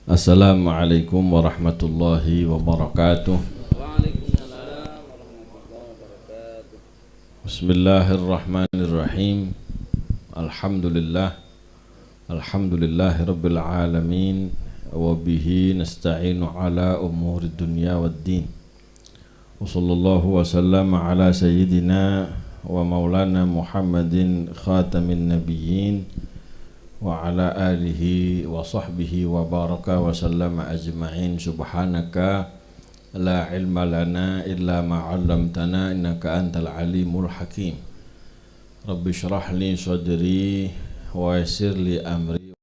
Assalamualaikum warahmatullahi wabarakatuh. Waalaikumsalam warahmatullahi wabarakatuh. Bismillahirrahmanirrahim. Alhamdulillahi rabbil alamin. Wa bihi nasta'inu ala umuri dunya waddin. Wa sallallahu wa sallama ala sayyidina wa maulana Muhammadin khatamin nabiyyin wa ala alihi wa sahbihi wa baraka wa sallama ajma'in. Subhanaka la ilma lana illa ma 'allamtana innaka antal alimul hakim. Rabbi shrah li sadri wa yassir li amri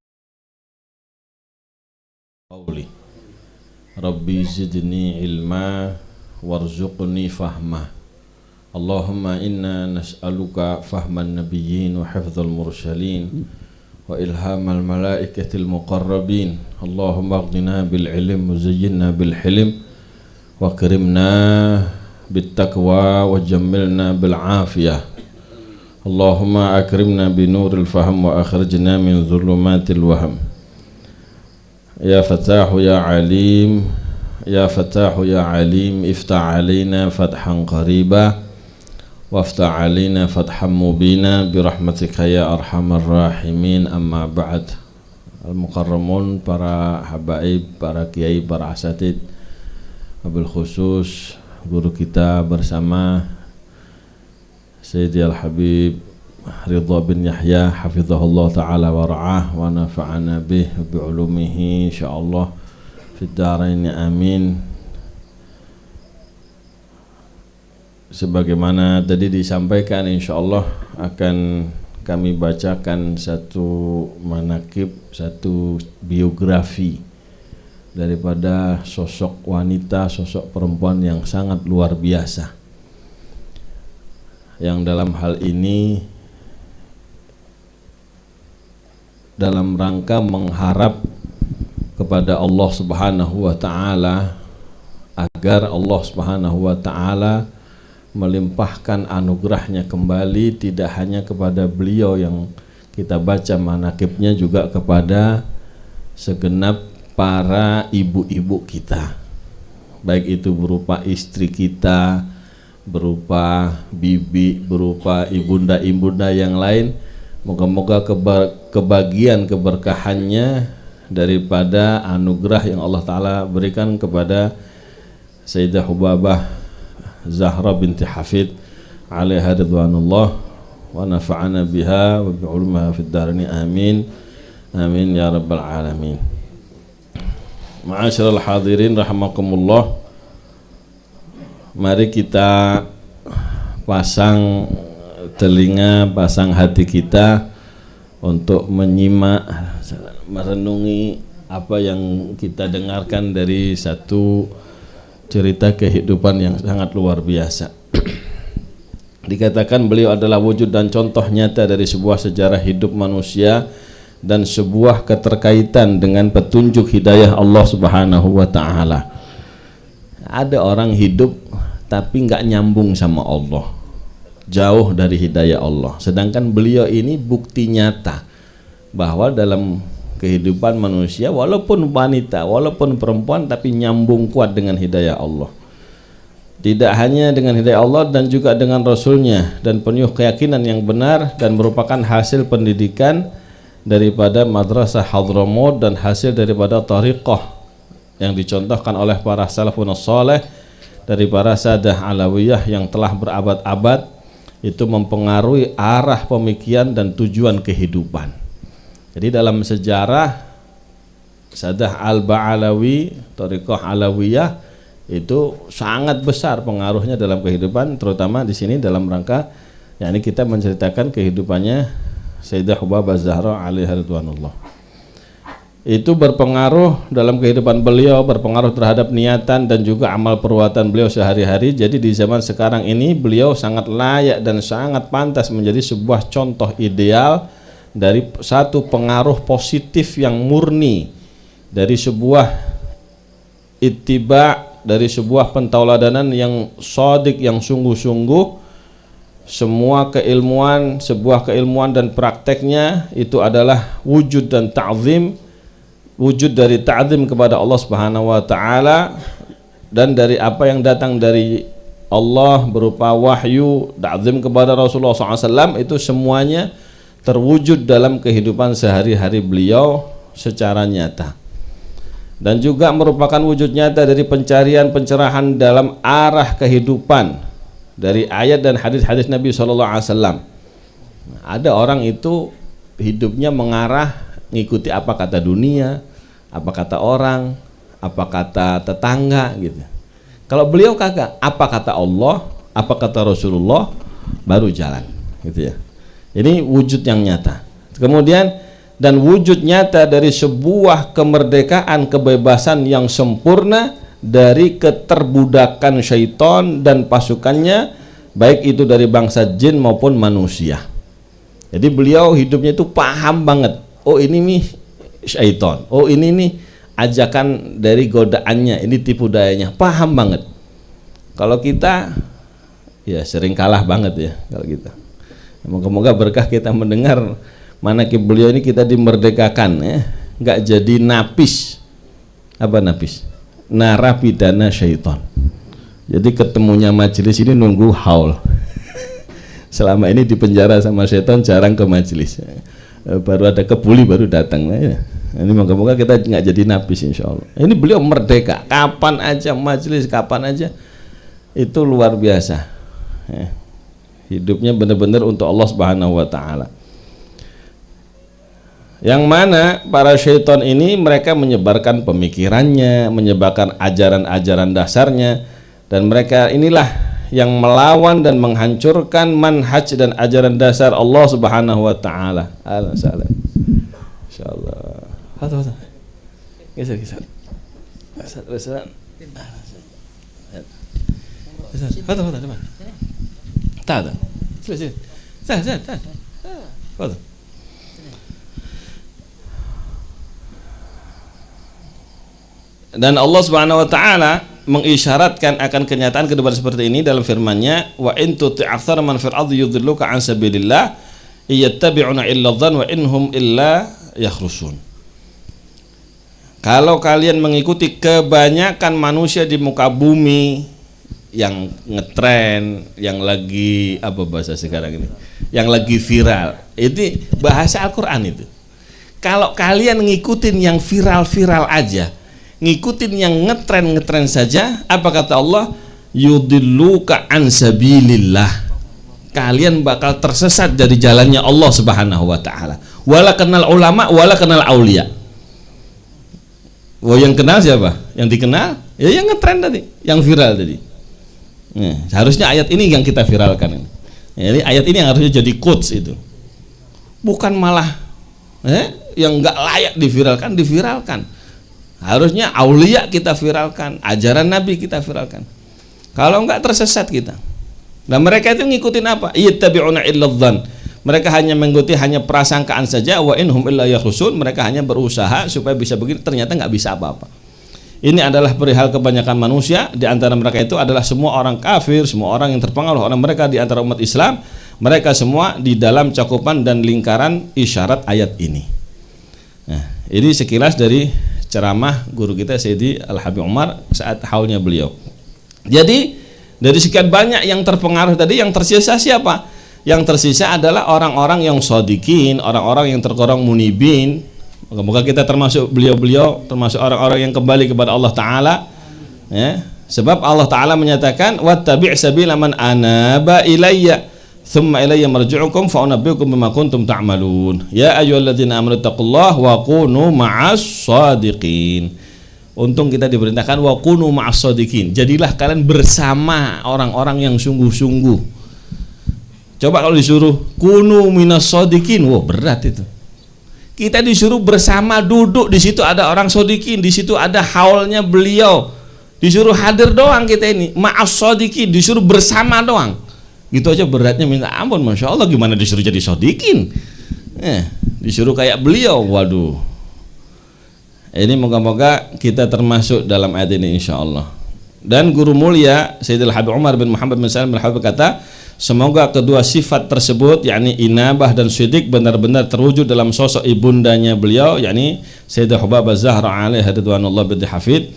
qawli. Rabbi zidni ilma warzuqni fahma. Allahumma inna nas'aluka fahman nabiyyin wa hifdzal mursalin wa ilhamal malaikatil muqarrabin. Allahumma aghnina bil ilm wa zayyinna bil hilm wa akrimna bit taqwa wa jammilna bil afiyah. Allahumma akrimna bi nuril fahm wa akhrijna min dhulumatil wahm. Ya Fatahu ya Alim, ya Fatahu ya Alim, iftah alaina fathan qariba waftah alaina fathan mubina birahmatika ya arhamar rahimin. Amma ba'd. Al-mukarramun, para habaib, para kiai, para asatid, wabil khusus guru kita bersama Sayyidi Al-Habib Ridha bin Yahya hafizahullah ta'ala wa ra'ah wa nafa'ana bih bi'ulumihi insyaallah fid dharain amin. Sebagaimana tadi disampaikan, insyaallah akan kami bacakan satu manaqib, satu biografi daripada sosok wanita, sosok perempuan yang sangat luar biasa, yang dalam hal ini dalam rangka mengharap kepada Allah Subhanahu wa ta'ala agar Allah Subhanahu wa ta'ala melimpahkan anugerahnya kembali, tidak hanya kepada beliau yang kita baca manaqibnya, juga kepada segenap para ibu-ibu kita, baik itu berupa istri kita, berupa bibi, berupa ibunda-ibunda yang lain. Moga-moga kebagian keberkahannya daripada anugerah yang Allah Ta'ala berikan kepada Sayyidah Hubabah Zahra binti Hafid alaiha ridwanullah wa nafa'ana biha wa bi'ulmaha fid darain amin amin ya rabbal alamin. Ma'asyiral hadirin rahimakumullah, mari kita pasang telinga, pasang hati kita untuk menyimak, merenungi apa yang kita dengarkan dari satu cerita kehidupan yang sangat luar biasa. Dikatakan beliau adalah wujud dan contoh nyata dari sebuah sejarah hidup manusia dan sebuah keterkaitan dengan petunjuk hidayah Allah Subhanahu wa ta'ala. Ada orang hidup tapi nggak nyambung sama Allah, jauh dari hidayah Allah. Sedangkan beliau ini bukti nyata bahwa dalam kehidupan manusia, walaupun wanita, walaupun perempuan, tapi nyambung kuat dengan hidayah Allah. Tidak hanya dengan hidayah Allah dan juga dengan Rasulnya, dan penuh keyakinan yang benar, dan merupakan hasil pendidikan daripada madrasah Hadramut dan hasil daripada tariqah yang dicontohkan oleh para salafun saleh, dari para sadah alawiyah yang telah berabad-abad, itu mempengaruhi arah pemikiran dan tujuan kehidupan. Jadi dalam sejarah Sadah Al-Ba'alawi, Thariqah Alawiyah, itu sangat besar pengaruhnya dalam kehidupan, terutama di sini dalam rangka yakni kita menceritakan kehidupannya Sayyidah Hubabah Zahra alaiha ridwanullah. Itu berpengaruh dalam kehidupan beliau, berpengaruh terhadap niatan dan juga amal perbuatan beliau sehari-hari. Jadi di zaman sekarang ini beliau sangat layak dan sangat pantas menjadi sebuah contoh ideal dari satu pengaruh positif yang murni, dari sebuah ittiba, dari sebuah pentauladanan yang shadiq, yang sungguh-sungguh. Semua keilmuan, sebuah keilmuan dan prakteknya itu adalah wujud dan ta'zim wujud dari ta'zim kepada Allah Subhanahu wa taala dan dari apa yang datang dari Allah berupa wahyu, ta'zim kepada Rasulullah SAW, itu semuanya terwujud dalam kehidupan sehari-hari beliau secara nyata. Dan juga merupakan wujud nyata dari pencarian-pencerahan dalam arah kehidupan dari ayat dan hadis-hadis Nabi SAW. Ada orang itu hidupnya mengarah ngikuti apa kata dunia, apa kata orang, apa kata tetangga gitu. Kalau beliau kagak, apa kata Allah, apa kata Rasulullah, baru jalan gitu ya. Ini wujud yang nyata. Kemudian dan wujud nyata dari sebuah kemerdekaan, kebebasan yang sempurna dari keterbudakan syaitan dan pasukannya, baik itu dari bangsa jin maupun manusia. Jadi beliau hidupnya itu paham banget, oh ini nih syaitan, oh ini nih ajakan dari godaannya, ini tipu dayanya, paham banget. Kalau kita ya sering kalah banget ya kalau kita. Semoga berkah kita mendengar manaqib beliau ini, kita dimerdekakan ya, nggak jadi napis. Apa napis? Narapidana syaitan. Jadi ketemunya majelis ini nunggu haul. Selama ini di penjara sama syaitan, jarang ke majelis. Baru ada kebuli baru datang ya. Ini moga-moga kita nggak jadi napis insya Allah. Ini beliau merdeka, kapan aja majelis, kapan aja, itu luar biasa ya. Hidupnya benar-benar untuk Allah Subhanahu wa taala. Yang mana para syaitan ini mereka menyebarkan pemikirannya, menyebarkan ajaran-ajaran dasarnya, dan mereka inilah yang melawan dan menghancurkan manhaj dan ajaran dasar Allah Subhanahu wa taala. Alhamdulillah. Insyaallah. Hati-hati. Geser. Hati-hati. Tak. Sini. Hadi. Dan Allah Subhanahu wa taala mengisyaratkan akan kenyataan kedepan seperti ini dalam firman-Nya, wa in tuti' aktsara man fil ardi yudhilluka an sabilillah yattabi'una illa dhann wa inhum illa yakhrusun. Kalau kalian mengikuti kebanyakan manusia di muka bumi yang ngetren, yang lagi apa bahasa sekarang ini, yang lagi viral, itu bahasa Al-Quran itu. Kalau kalian ngikutin yang viral-viral aja, ngikutin yang ngetren saja, apa kata Allah? Yudilluka an sabilillah. Kalian bakal tersesat dari jalannya Allah Subhanahu wa taala. Wala kenal ulama, wala kenal aulia. Wah, yang kenal siapa? Yang dikenal ya yang ngetren tadi, yang viral tadi. Nah, seharusnya ayat ini yang kita viralkan. Ini ayat ini yang harusnya jadi quotes itu. Bukan malah yang enggak layak diviralkan. Harusnya aulia kita viralkan, ajaran Nabi kita viralkan. Kalau enggak tersesat kita. Nah, mereka itu ngikutin apa? Yattabi'una illa dhann. Mereka hanya mengikuti hanya prasangkaan saja, wa inhum illa yakhrusun. Mereka hanya berusaha supaya bisa begini, ternyata enggak bisa apa-apa. Ini adalah perihal kebanyakan manusia. Di antara mereka itu adalah semua orang kafir, semua orang yang terpengaruh oleh mereka di antara umat Islam. Mereka semua di dalam cakupan dan lingkaran isyarat ayat ini. Nah, ini sekilas dari ceramah guru kita Sayyidi Al-Habib Umar saat haulnya beliau. Jadi dari sekian banyak yang terpengaruh tadi, yang tersisa siapa? Yang tersisa adalah orang-orang yang shodikin, orang-orang yang tergolong munibin. Moga-moga kita termasuk beliau-beliau, termasuk orang-orang yang kembali kepada Allah Ta'ala ya. Sebab Allah Ta'ala menyatakan wattabi' sabila man anaba ilayya thumma ilayya marji'ukum fa unabbi'ukum bima kuntum ta'malun. Ya ayyuhalladzina amanu taqullaha wa kunu ma'as shadiqin. Untung kita diperintahkan wa kunu ma'as shadiqin. Jadilah kalian bersama orang-orang yang sungguh-sungguh. Coba kalau disuruh kunu minas shadiqin, wah berat itu. Kita disuruh bersama, duduk di situ ada orang shadiqin, di situ ada haulnya beliau. Disuruh hadir doang kita ini, ma'as shadiqin, disuruh bersama doang. Gitu aja beratnya minta ampun, Masya Allah, gimana disuruh jadi shadiqin? Disuruh kayak beliau, waduh. Ini moga-moga kita termasuk dalam ayat ini insya Allah. Dan guru mulia Sayyidil Habib Umar bin Muhammad bin Salim bin Habib kata, Semoga kedua sifat tersebut, yakni inabah dan siddiq, benar-benar terwujud dalam sosok ibundanya beliau, yakni Sayyidah Hubabah Zahra alaiha ridwanullah binti Hafid.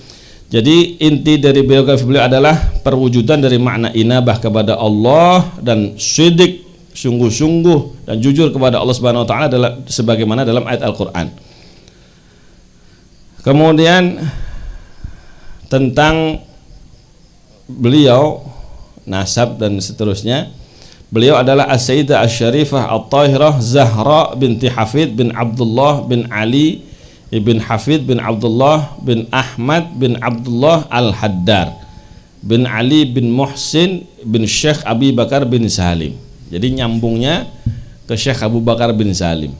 Jadi inti dari biografi beliau adalah perwujudan dari makna inabah kepada Allah dan siddiq, sungguh-sungguh dan jujur kepada Allah Subhanahu wa taala sebagaimana dalam ayat Al-Qur'an. Kemudian tentang beliau, nasab dan seterusnya, beliau adalah As-Sayyidah Asy-Syarifah At-Tahirah Zahra binti Hafid bin Abdullah bin Ali bin Hafid bin Abdullah bin Ahmad bin Abdullah Al-Haddar bin Ali bin Muhsin bin Syekh Abi Bakar bin Salim. Jadi nyambungnya ke Syekh Abu Bakar bin Salim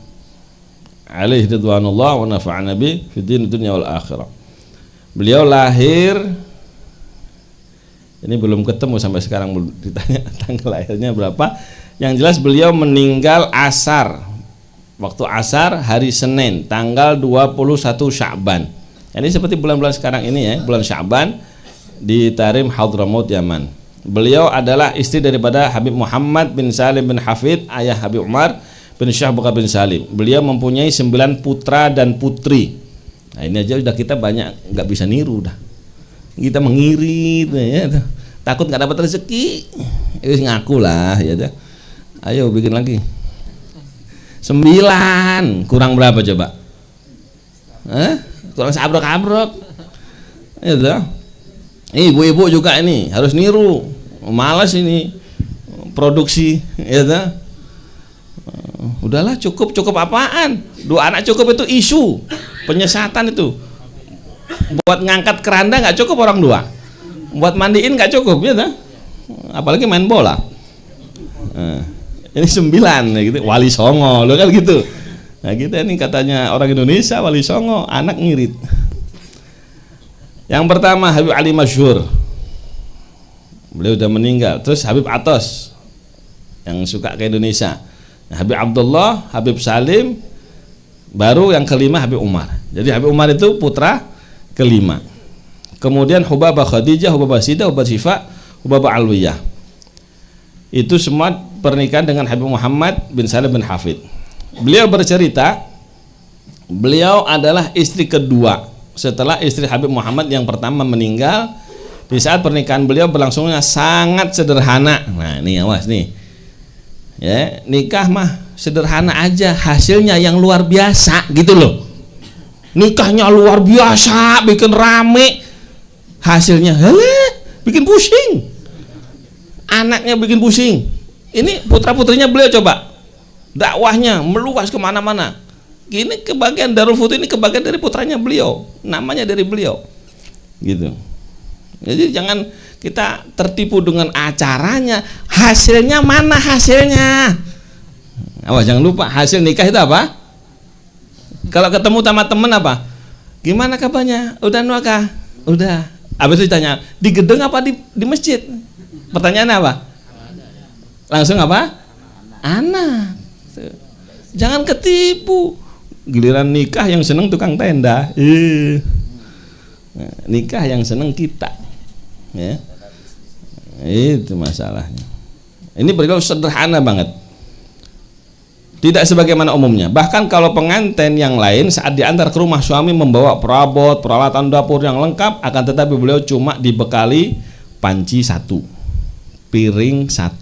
alaihi ridwanullah wa nafa'ana bi fid din dunya wal akhirah. Beliau lahir, ini belum ketemu sampai sekarang, belum ditanya tanggal lahirnya berapa. Yang jelas beliau meninggal asar, waktu asar hari Senin tanggal 21 Sya'ban. Ini seperti bulan-bulan sekarang ini ya, bulan Sya'ban di Tarim Hadramaut Yaman. Beliau adalah istri daripada Habib Muhammad bin Salim bin Hafid, ayah Habib Umar bin Syekh Bakar bin Salim. Beliau mempunyai 9 putra dan putri. Nah ini aja udah kita banyak nggak bisa niru dah. Kita mengirit ya, takut nggak dapat rezeki, ngaku lah ya. Ayo bikin lagi 9, kurang berapa coba? Kurang sabrok-abrok ya. Ibu-ibu juga ini harus niru, malas ini produksi ya. Udahlah cukup apaan, 2 anak cukup, itu isu penyesatan itu. Buat ngangkat keranda nggak cukup orang 2, buat mandiin nggak cukup ya, apalagi main bola. Ini 9 ya gitu, wali songo lo kan gitu. Nah kita ini katanya orang Indonesia wali songo, anak ngirit. Yang pertama Habib Ali Masyhur, beliau udah meninggal. Terus Habib Atos yang suka ke Indonesia, Habib Abdullah, Habib Salim, baru yang kelima Habib Umar. Jadi Habib Umar itu putra kelima. Kemudian Hubabah Khadijah, Hubabah Sidah, Hubabah Syifa, Hubabah Alwiyah. Itu semua pernikahan dengan Habib Muhammad bin Salim bin Hafid. Beliau bercerita, beliau adalah istri kedua setelah istri Habib Muhammad yang pertama meninggal. Di saat pernikahan beliau berlangsungnya sangat sederhana. Nah ini awas nih ya, nikah mah sederhana aja, hasilnya yang luar biasa gitu loh. Nikahnya luar biasa, bikin rame, hasilnya bikin pusing, anaknya bikin pusing. Ini putra putrinya beliau coba dakwahnya meluas kemana-mana. Ini kebagian Darul Futuh, ini kebagian dari putranya beliau, namanya dari beliau gitu. Jadi jangan kita tertipu dengan acaranya, hasilnya mana hasilnya. Awas jangan lupa, hasil nikah itu apa? Kalau ketemu sama temen apa? Gimana kabarnya? Udah nuakah? Udah. Habis itu ditanya, di gedung apa di masjid? Pertanyaannya apa? Langsung apa? Anak. Jangan ketipu. Giliran nikah yang seneng tukang tenda. Nikah yang seneng kita. Ya. Itu masalahnya. Ini beliau sederhana banget. Tidak sebagaimana umumnya. Bahkan kalau pengantin yang lain saat diantar ke rumah suami membawa perabot, peralatan dapur yang lengkap, akan tetapi beliau cuma dibekali panci 1, piring 1,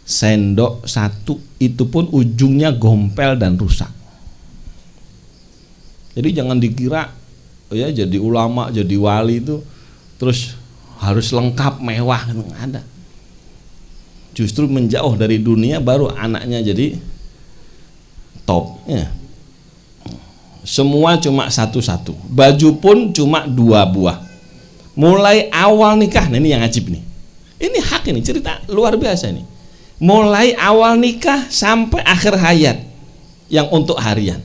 sendok 1, itu pun ujungnya gompel dan rusak. Jadi jangan dikira ya jadi ulama, jadi wali itu terus harus lengkap, mewah, nggak ada. Justru menjauh dari dunia baru anaknya jadi top ya. Semua cuma 1-1, baju pun cuma 2 buah. Mulai awal nikah, nah ini yang ajib nih. Ini hak, ini cerita luar biasa nih. Mulai awal nikah sampai akhir hayat yang untuk harian.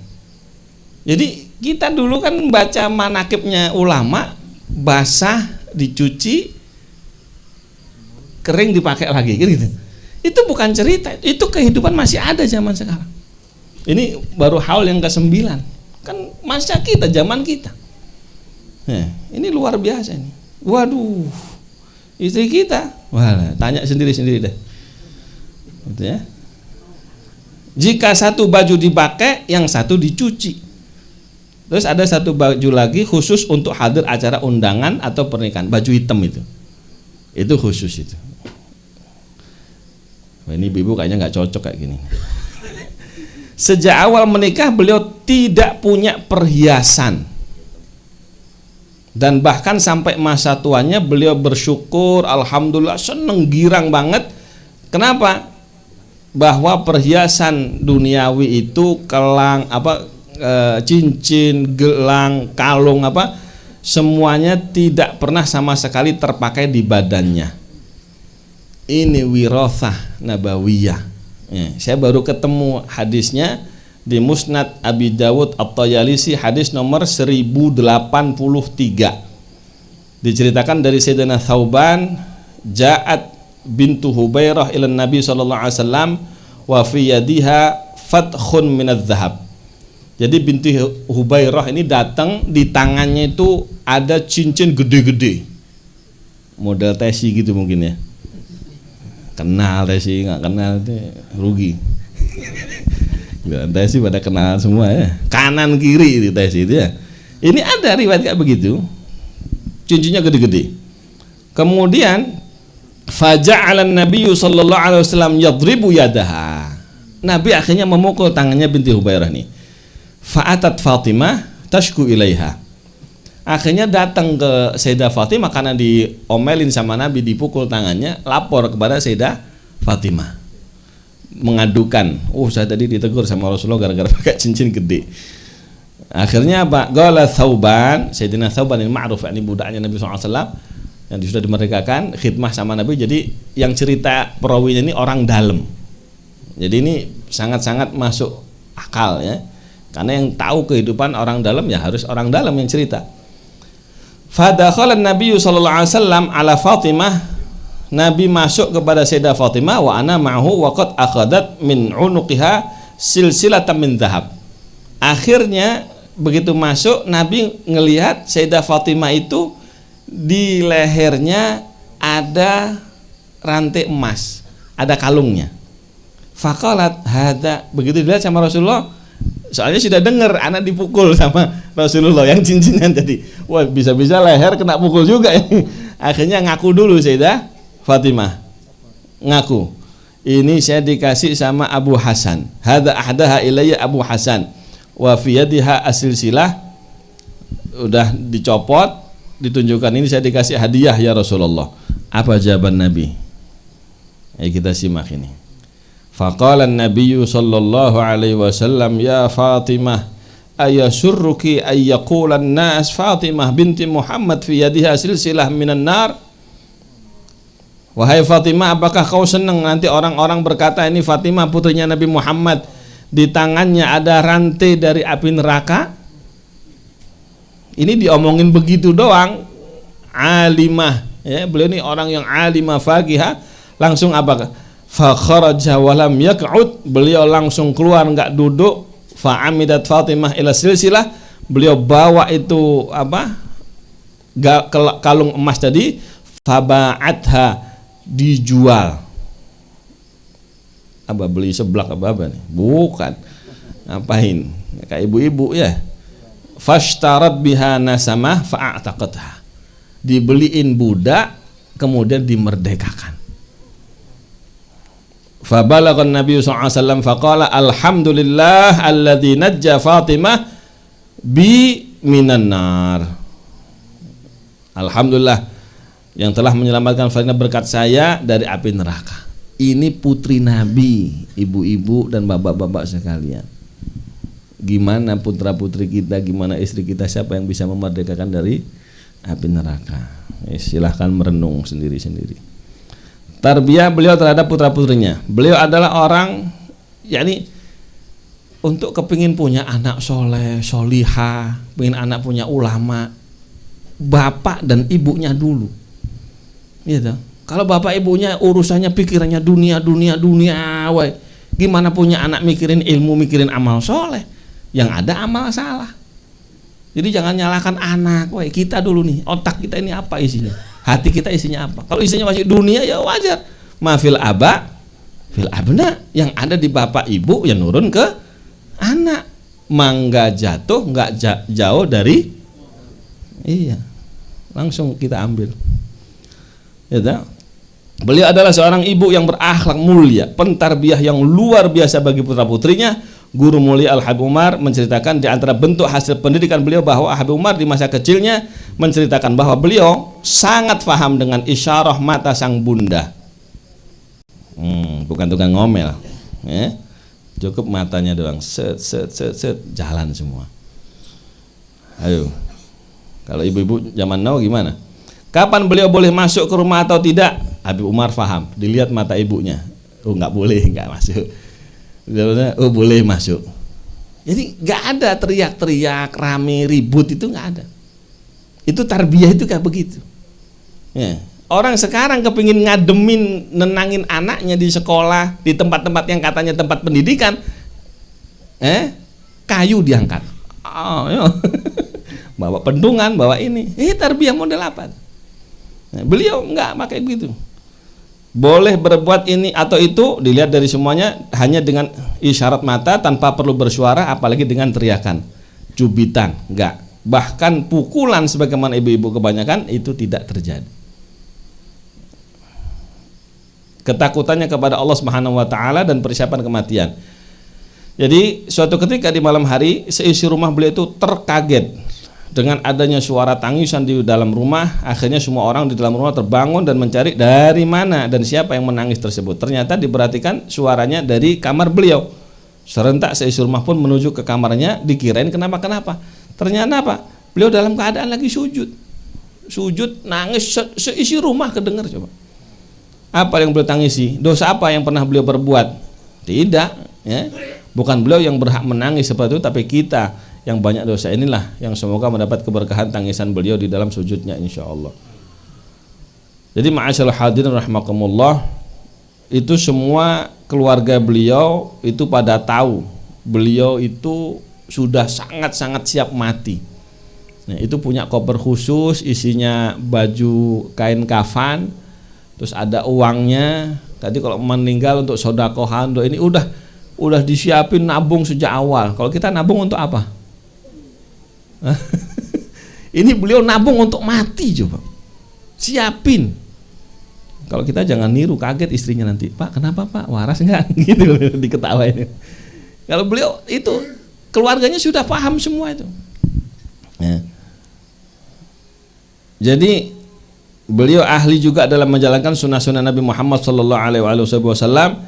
Jadi kita dulu kan baca manakibnya ulama, basah, dicuci, kering dipakai lagi gitu. Itu bukan cerita, itu kehidupan masih ada zaman sekarang. Ini baru haul yang ke-9. Kan masa kita, zaman kita. Ini luar biasa nih. Waduh, istri kita, wah, tanya sendiri-sendiri deh. gitu ya. Jika satu baju dipakai, yang satu dicuci. Terus ada satu baju lagi khusus untuk hadir acara undangan atau pernikahan, baju hitam itu khusus itu. Wah, ini ibu kayaknya nggak cocok kayak gini. Sejak awal menikah beliau tidak punya perhiasan, dan bahkan sampai masa tuanya beliau bersyukur, alhamdulillah, seneng, girang banget. Kenapa? Bahwa perhiasan duniawi itu kelang cincin, gelang, kalung semuanya tidak pernah sama sekali terpakai di badannya. Ini wirathah nabawiyah. Saya baru ketemu hadisnya di Musnad Abi Dawud At-Tayalisi, hadis nomor 1083. Diceritakan dari Sayyidina Thauban, ja'at bintu Hubairah ila Nabi sallallahu alaihi wasallam wa fi yadiha fathun minadz zahab. Jadi bintu Hubairah ini datang, di tangannya itu ada cincin gede-gede. Model tesi gitu mungkin ya. Kenal tesi, nggak kenal itu rugi. Tesi pada kenal semua ya. Kanan kiri itu tesi itu ya. Ini ada riwayat kayak begitu. Cincinnya gede-gede. Kemudian faja'alan Nabi sallallahu alaihi wasallam yadribu yadaha. Nabi akhirnya memukul tangannya binti Hubairah nih. Fa'atat Fatimah tashku ilaiha. Akhirnya datang ke Sayyidah Fatimah karena diomelin sama Nabi, dipukul tangannya, lapor kepada Sayyidah Fatimah. Mengadukan, saya tadi ditegur sama Rasulullah gara-gara pakai cincin gede. Akhirnya apa? Qala Thauban, Sayyidina Thauban ini ma'ruf, ini budaknya Nabi SAW yang sudah dimerdekakan, khidmah sama Nabi. Jadi yang cerita perawinya ini orang dalam. Jadi ini sangat-sangat masuk akal ya. Karena yang tahu kehidupan orang dalam ya harus orang dalam yang cerita. Fadakhala Nabi sallallahu alaihi wasallam ala Fatimah. Nabi masuk kepada Sayyidah Fatimah wa ana ma'hu wa qad akhadat min unuqiha silsilatan min dhahab. Akhirnya begitu masuk, Nabi ngelihat Sayyidah Fatimah itu di lehernya ada rantai emas, ada kalungnya. Faqalat hadza, begitu dilihat sama Rasulullah, soalnya sudah dengar anak dipukul sama Rasulullah yang cincinnya tadi. Wah, bisa-bisa leher kena pukul juga ini. Akhirnya ngaku dulu Sayyidah Fatimah. Ngaku. Ini saya dikasih sama Abu Hasan. Hadza ahdaha ilayya Abu Hasan. Wa fi yadiha asilsilah. Udah dicopot, ditunjukkan ini saya dikasih hadiah ya Rasulullah. Apa jawaban Nabi? Ayo kita simak ini. Faqala an-nabiyyu sallallahu alaihi wasallam ya Fatimah ayasurruki ay yaqula an-nas Fatimah binti Muhammad fi yadiha silsilah minan nar. Wahai Fatimah, apakah kau senang nanti orang-orang berkata ini Fatimah putrinya Nabi Muhammad, di tangannya ada rantai dari api neraka? Ini diomongin begitu doang. Alimah ya, beliau ini orang yang alimah faqihah. Langsung apa? Fa kharaja wa lam yaq'ud, beliau langsung keluar enggak duduk. Fa amidat Fatimah ila silsilah, beliau bawa itu kalung emas tadi, faba'atha, dijual. Beli seblak apa nih? Bukan. Ngapain? Kayak ibu-ibu ya. Fashtarat biha nasamah fa'ataqatha, dibeliin budak kemudian dimerdekakan. Fabalaghan Nabi sallallahu alaihi wasallam faqala alhamdulillah alladzi najja Fatimah bi minan nar. Alhamdulillah yang telah menyelamatkan Fatimah berkat saya dari api neraka. Ini putri Nabi, ibu-ibu dan bapak-bapak sekalian. Gimana putra-putri kita, gimana istri kita, siapa yang bisa memerdekakan dari api neraka? Silahkan merenung sendiri-sendiri. Tarbiyah beliau terhadap putra-putrinya. Beliau adalah orang yakni untuk kepingin punya anak soleh, solihah, pengen anak punya ulama, bapak dan ibunya dulu. Gitu. Kalau bapak ibunya urusannya pikirannya dunia, woi, gimana punya anak mikirin ilmu, mikirin amal soleh? Yang ada amal salah. Jadi jangan nyalahkan anak, woi, kita dulu nih, otak kita ini apa isinya? Hati kita isinya apa? Kalau isinya masih dunia ya wajar. Mafil aba fil abna, yang ada di bapak ibu yang nurun ke anak. Mangga jatuh nggak jauh dari, iya, langsung kita ambil. Ya, beliau adalah seorang ibu yang berakhlak mulia, pentarbiyah yang luar biasa bagi putra putrinya. Guru mulia Al-Habib Umar menceritakan di antara bentuk hasil pendidikan beliau bahwa Habib Umar di masa kecilnya menceritakan bahwa beliau sangat paham dengan isyarah mata sang bunda. Bukan tukang ngomel, ya. Cukup matanya doang, set jalan semua. Ayo, kalau ibu-ibu zaman now gimana? Kapan beliau boleh masuk ke rumah atau tidak? Habib Umar paham, dilihat mata ibunya. Oh nggak boleh, nggak masuk. Oh boleh masuk. Jadi nggak ada teriak-teriak, rame, ribut, itu nggak ada. Itu tarbiyah itu kayak begitu. Ya. Orang sekarang kepingin ngademin, nenangin anaknya di sekolah, di tempat-tempat yang katanya tempat pendidikan, kayu diangkat. Bawa pendungan, bawa ini. Tarbiyah model apa? Nah, beliau nggak pakai begitu. Boleh berbuat ini atau itu, dilihat dari semuanya hanya dengan isyarat mata tanpa perlu bersuara, apalagi dengan teriakan, cubitan, enggak. Bahkan pukulan sebagaimana ibu-ibu kebanyakan itu tidak terjadi. Ketakutannya kepada Allah Subhanahu wa taala dan persiapan kematian. Jadi suatu ketika di malam hari seisi rumah beliau itu terkaget dengan adanya suara tangisan di dalam rumah. Akhirnya semua orang di dalam rumah terbangun dan mencari dari mana dan siapa yang menangis tersebut. Ternyata diperhatikan suaranya dari kamar beliau. Serentak seisi rumah pun menuju ke kamarnya, dikirain kenapa. Ternyata apa? Beliau dalam keadaan lagi sujud nangis, seisi rumah kedengar. Coba apa yang beliau tangisi? Dosa apa yang pernah beliau berbuat? Tidak, ya. Bukan beliau yang berhak menangis seperti itu, tapi kita yang banyak dosa inilah yang semoga mendapat keberkahan tangisan beliau di dalam sujudnya insyaallah. Jadi ma'asyiral hadirin rahimakumullah, itu semua keluarga beliau itu pada tahu beliau itu sudah sangat-sangat siap mati. Nah, itu punya koper khusus isinya baju kain kafan, terus ada uangnya. Tadi kalau meninggal untuk sodakohan, untuk ini udah disiapin, nabung sejak awal. Kalau kita nabung untuk apa? Ini beliau nabung untuk mati, coba siapin. Kalau kita jangan niru, kaget istrinya nanti, Pak kenapa Pak, waras enggak? Gitu diketawain. Kalau beliau itu keluarganya sudah paham semua itu, ya. Jadi beliau ahli juga dalam menjalankan sunnah-sunnah Nabi Muhammad SAW.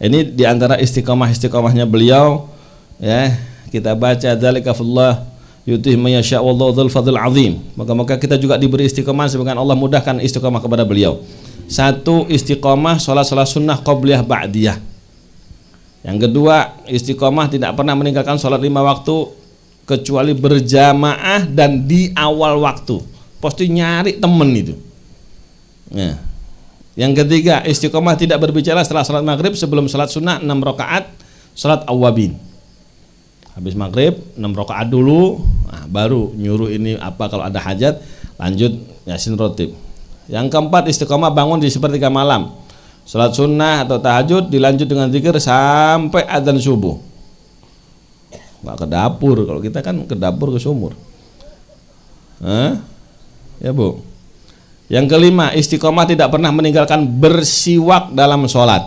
Ini diantara istiqomah-istiqomahnya beliau, ya. Kita baca dzalika fillah yutih may yasha wallahu dzul fadl azim. Maka kita juga diberi istiqomah sebagaimana Allah mudahkan istiqomah kepada beliau. Satu, istiqomah salat sunnah qabliyah ba'diyah. Yang kedua, istiqomah tidak pernah meninggalkan salat 5 waktu kecuali berjamaah dan di awal waktu. Pasti nyari temen itu. Ya. Yang ketiga, istiqomah tidak berbicara setelah salat maghrib sebelum salat sunnah 6 rakaat salat awabin. Habis maghrib 6 rakaat dulu, baru nyuruh ini apa kalau ada hajat, lanjut yasin rotib. Yang keempat, istiqomah bangun di sepertiga malam, salat sunnah atau tahajud, dilanjut dengan zikir sampai adzan subuh. Nggak ke dapur, kalau kita kan ke dapur ke sumur. Ya Bu. Yang kelima, istiqomah tidak pernah meninggalkan bersiwak dalam sholat.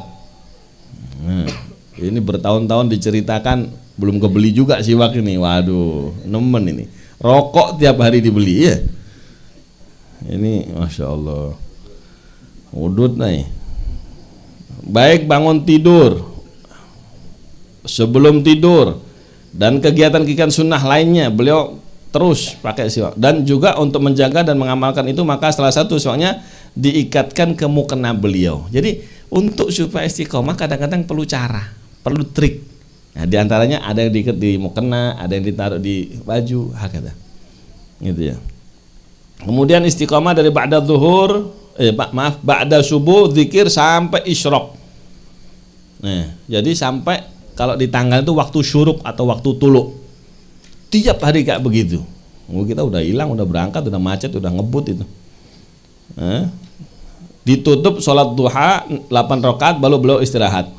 Ini bertahun-tahun diceritakan, belum kebeli juga siwak ini. Waduh, nemen ini. Rokok tiap hari dibeli ya. Ini Masya Allah, udut nih. Baik bangun tidur, sebelum tidur, dan kegiatan-kegiatan sunnah lainnya beliau terus pakai siwak. Dan juga untuk menjaga dan mengamalkan itu, maka salah satu siwaknya diikatkan ke mukena beliau. Jadi untuk supaya istiqomah kadang-kadang perlu cara, perlu trik. Nah, diantaranya ada yang diikat di mukena, ada yang ditaruh di baju, hakada. Gitu ya. Kemudian istiqomah dari ba'da zuhur, ba'da subuh zikir sampai isyraq. Nah, jadi sampai kalau di tanggal itu waktu syuruk atau waktu tuluk. Tiap hari kayak begitu. Kita udah hilang, udah berangkat, udah macet, udah ngebut itu. Ditutup sholat duha 8 rakaat baru beliau istirahat.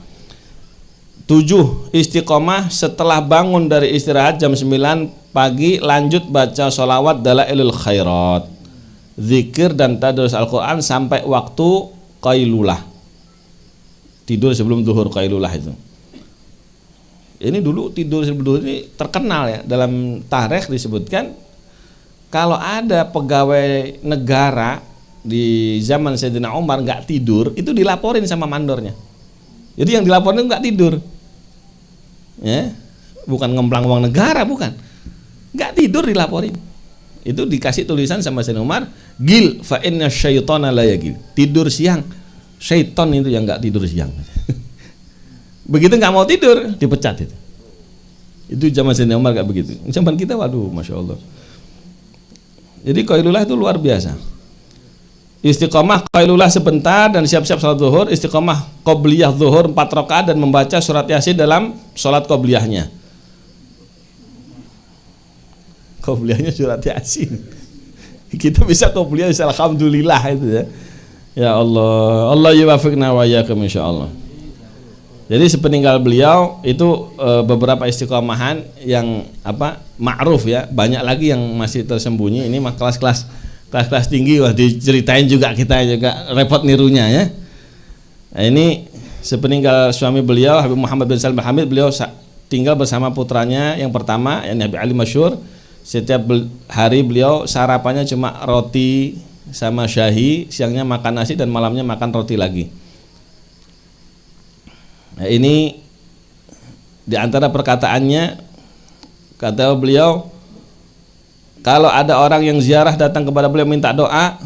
7. Istiqomah setelah bangun dari istirahat jam 9 pagi, lanjut baca sholawat dalailul khairat, zikir dan tadarus Al-Quran sampai waktu qailulah, tidur sebelum zuhur, qailulah itu. Ini dulu tidur sebelum zuhur ini terkenal ya, dalam tarikh disebutkan kalau ada pegawai negara di zaman Sayyidina Umar nggak tidur, itu dilaporin sama mandornya. Jadi yang dilaporin itu nggak tidur, ya, bukan ngemplang uang negara, bukan, nggak tidur dilaporin. Itu dikasih tulisan sama Sayyidina Umar, gil fa inna syaitana la yagil, tidur siang, syaitan itu yang nggak tidur siang. Begitu nggak mau tidur dipecat itu. Itu zaman Sayyidina Umar nggak begitu. Zaman kita waduh, masya Allah. Jadi qailulah itu luar biasa. Istiqomah qailulah sebentar dan siap-siap salat zuhur. Istiqomah qobliyah zuhur 4 rakaat dan membaca surat Yasin dalam salat qobliyahnya. Qobliyahnya surat Yasin. Kita bisa qobliyah alhamdulillah itu ya. Ya Allah, Allah yuwaffiqna wa iyyakum insyaallah. Jadi sepeninggal beliau itu beberapa istiqomahan yang ma'ruf ya, banyak lagi yang masih tersembunyi. Ini mah kelas-kelas tinggi, wah diceritain juga, kita juga repot nirunya ya. Nah, ini sepeninggal suami beliau Habib Muhammad bin Salim Hamid, beliau tinggal bersama putranya yang pertama, yang Habib Ali Masyhur. Setiap hari beliau sarapannya cuma roti sama syahi, siangnya makan nasi dan malamnya makan roti lagi. Nah, ini di antara perkataannya, kata beliau, kalau ada orang yang ziarah datang kepada beliau minta doa,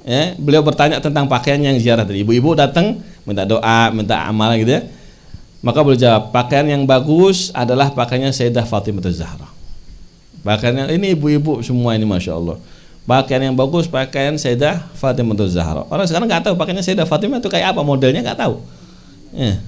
ya, beliau bertanya tentang pakaian yang ziarah tadi. Ibu-ibu datang minta doa, minta amal gitu ya. Maka beliau jawab, pakaian yang bagus adalah pakaiannya Sayyidah Fatimah Az-Zahra. Pakaian ini ibu-ibu semua ini masya Allah. Pakaian yang bagus pakaian Sayyidah Fatimah Az-Zahra. Orang sekarang nggak tahu pakaiannya Sayyidah Fatimah itu kayak apa, modelnya nggak tahu. Ya.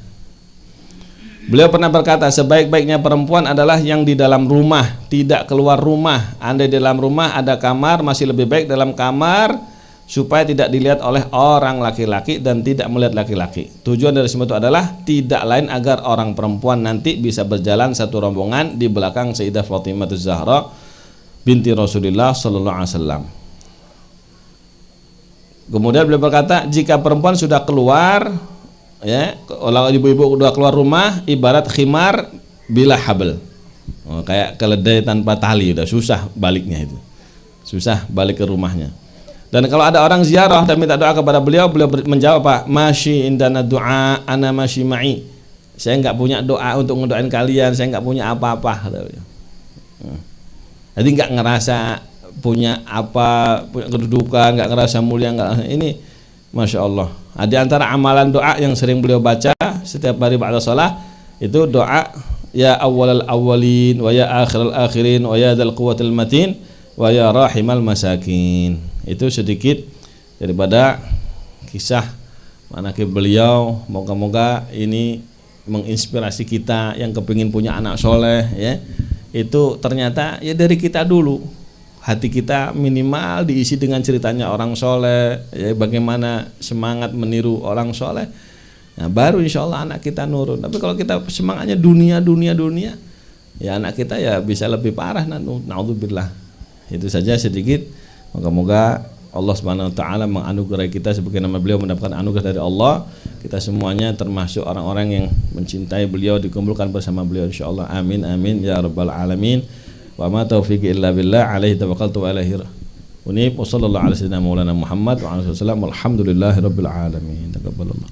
Beliau pernah berkata, sebaik-baiknya perempuan adalah yang di dalam rumah, tidak keluar rumah. Andai di dalam rumah ada kamar, masih lebih baik dalam kamar supaya tidak dilihat oleh orang laki-laki dan tidak melihat laki-laki. Tujuan dari semua itu adalah tidak lain agar orang perempuan nanti bisa berjalan satu rombongan di belakang Sayyidah Fatimah Az-Zahra binti Rasulullah sallallahu alaihi wasallam. Kemudian beliau berkata, jika perempuan sudah keluar, ya, kalau ibu-ibu udah keluar rumah ibarat khimar bila habl, kayak keledai tanpa tali, udah susah baliknya itu, susah balik ke rumahnya. Dan kalau ada orang ziarah dan minta doa kepada beliau, beliau menjawab, Pak, masyi indana doa, ana masyi ma'i, saya nggak punya doa untuk ngedoain kalian, saya nggak punya apa-apa. Jadi nggak ngerasa punya apa, punya kedudukan, nggak ngerasa mulia, nggak. Ini masya Allah. Di antara amalan doa yang sering beliau baca setiap hari ba'da shalah itu doa ya awwalal awwalin wa ya akhiral akhirin wa ya dzal quwwatil matin wa ya rahimal masakin. Itu sedikit daripada kisah manaqib beliau. Moga-moga ini menginspirasi kita yang kepingin punya anak soleh ya. Itu ternyata ya dari kita dulu. Hati kita minimal diisi dengan ceritanya orang soleh, ya, bagaimana semangat meniru orang soleh. Nah, baru insya Allah anak kita nurun. Tapi kalau kita semangatnya dunia, ya anak kita ya bisa lebih parah. Naudzubillah. Itu saja sedikit. Moga-moga Allah Subhanahu Wa Taala menganugerahi kita sebagaimana beliau mendapatkan anugerah dari Allah. Kita semuanya termasuk orang-orang yang mencintai beliau, dikumpulkan bersama beliau insya Allah. Amin amin ya rabbal alamin. Wa ma taufiqi illa billah alaihi tawakkaltu wa alaihi unib wa sallallahu ala sayyidina maulana Muhammad wa ala alihi wasallam walhamdulillahi rabbil alamin. Taqabbalallah.